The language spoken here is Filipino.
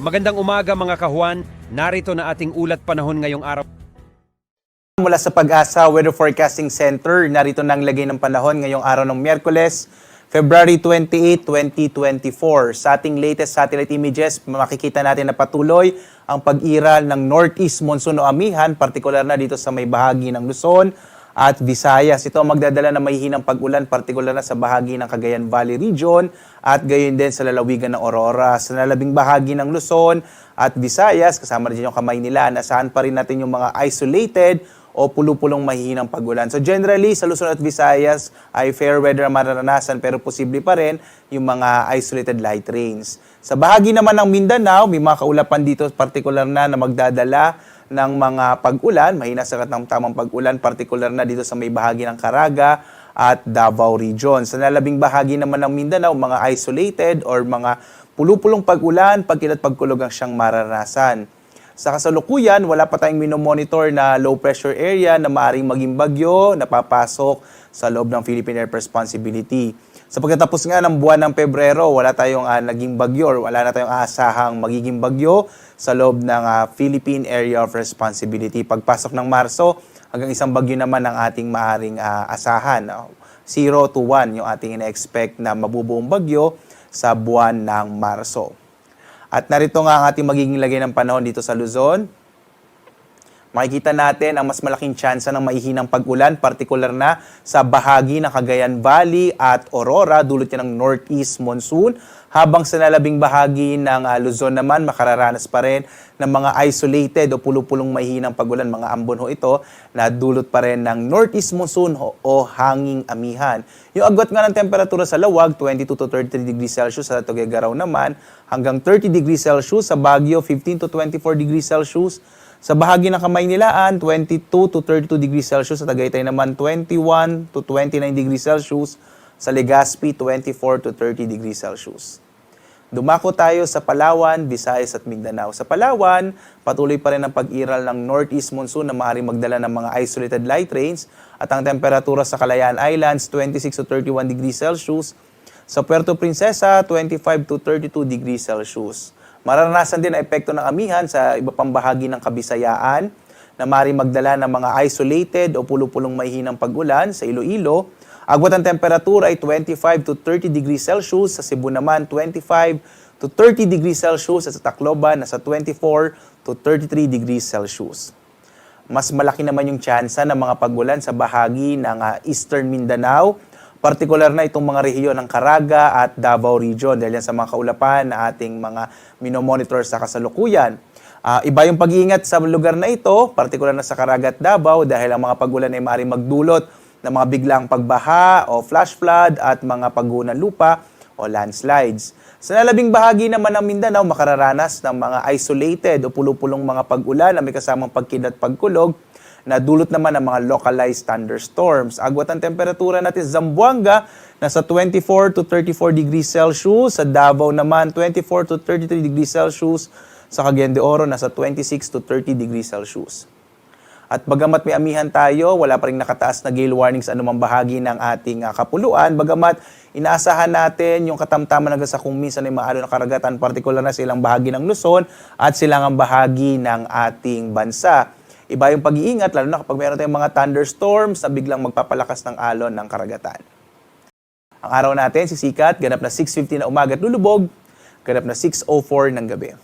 Magandang umaga mga kahuan, narito na ating ulat panahon ngayong araw. Mula sa Pag-asa Weather Forecasting Center, narito na ang lagay ng panahon ngayong araw ng Miyerkules, February 28, 2024. Sa ating latest satellite images, makikita natin na patuloy ang pag-iral ng northeast monsoon o amihan, partikular na dito sa may bahagi ng Luzon at Visayas. Ito ang magdadala ng mahihinang pag-ulan, partikular na sa bahagi ng Cagayan Valley Region at gayon din sa lalawigan ng Aurora. Sa nalabing bahagi ng Luzon at Visayas, kasama rin yung kamay nila, nasahan pa rin natin yung mga isolated o pulupulong mahihinang pag-ulan. So generally, sa Luzon at Visayas ay fair weather ang mararanasan pero posible pa rin yung mga isolated light rains. Sa bahagi naman ng Mindanao, may mga kaulapan dito partikular na magdadala ng mga pag-ulan, mahina sa ng tamang pag-ulan, partikular na dito sa may bahagi ng Caraga at Davao Region. Sa nalabing bahagi naman ng Mindanao, mga isolated or mga pulupulong pag-ulan, pagkilat pagkulog ang siyang mararanasan. Sa kasalukuyan, wala pa tayong minomonitor na low pressure area na maaaring maging bagyo na papasok sa loob ng Philippine Air Responsibility. Sa pagkatapos nga ng buwan ng Pebrero, wala tayong naging bagyo or wala na tayong aasahang magiging bagyo sa loob ng Philippine Area of Responsibility. Pagpasok ng Marso, hanggang isang bagyo naman ang ating maaaring asahan. 0 to 1 yung ating ina-expect na mabubuong bagyo sa buwan ng Marso. At narito nga ang ating magiging lagay ng panahon dito sa Luzon. Makikita natin ang mas malaking tsansa ng maihinang pag-ulan, partikular na sa bahagi ng Cagayan Valley at Aurora, dulot yan ng northeast monsoon. Habang sa nalabing bahagi ng Luzon naman, makararanas pa rin ng mga isolated o pulupulong mahihinang pag-ulan, mga ambon ho ito, na dulot pa rin ng northeast monsoon o hanging amihan. Yung agwat nga ng temperatura sa Lawag, 22 to 33 degrees Celsius, sa Tuguegarao naman, hanggang 30 degrees Celsius, sa Baguio, 15 to 24 degrees Celsius, sa bahagi ng Kamaynilaan, 22 to 32 degrees Celsius, sa Tagaytay naman, 21 to 29 degrees Celsius, sa Legazpi, 24 to 30 degrees Celsius. Dumako tayo sa Palawan, Visayas at Mindanao. Sa Palawan, patuloy pa rin ang pag-iral ng northeast monsoon na maaaring magdala ng mga isolated light rains at ang temperatura sa Kalayaan Islands, 26 to 31 degrees Celsius. Sa Puerto Princesa, 25 to 32 degrees Celsius. Mararanasan din ang epekto ng amihan sa iba pang bahagi ng Kabisayaan na maaaring magdala ng mga isolated o pulupulong mahihinang pag-ulan sa Iloilo. Agwat ang temperatura ay 25 to 30 degrees Celsius, sa Cebu naman 25 to 30 degrees Celsius at sa Tacloban nasa 24 to 33 degrees Celsius. Mas malaki naman yung tsansa ng mga pag-ulan sa bahagi ng Eastern Mindanao, partikular na itong mga rehiyon ng Caraga at Davao Region dahil yan sa mga kaulapan na ating mga minomonitor sa kasalukuyan. Iba yung pag-iingat sa lugar na ito, partikular na sa Caraga at Davao dahil ang mga pag-ulan ay maaaring magdulot ng mga biglang pagbaha o flash flood at mga pagguho ng lupa o landslides. Sa nalabing bahagi naman ng Mindanao, makararanas ng mga isolated o pulupulong mga pag-ulan na may kasamang pagkidlat pagkulog na dulot naman ng mga localized thunderstorms. Agwat ang temperatura natin sa Zamboanga, nasa 24 to 34 degrees Celsius. Sa Davao naman, 24 to 33 degrees Celsius. Sa Cagayan de Oro, nasa 26 to 30 degrees Celsius. At bagamat may amihan tayo, wala pa rin nakataas na gale warning sa anumang bahagi ng ating kapuluan. Bagamat inaasahan natin yung katamtaman hanggang sa kung minsan ay maalo na karagatan, partikular na silang bahagi ng Luzon at silang bahagi ng ating bansa. Iba yung pag-iingat, lalo na kapag mayroon tayong mga thunderstorms na biglang magpapalakas ng alon ng karagatan. Ang araw natin, sisikat, ganap na 6:50 na umaga at lulubog, ganap na 6:04 ng gabi.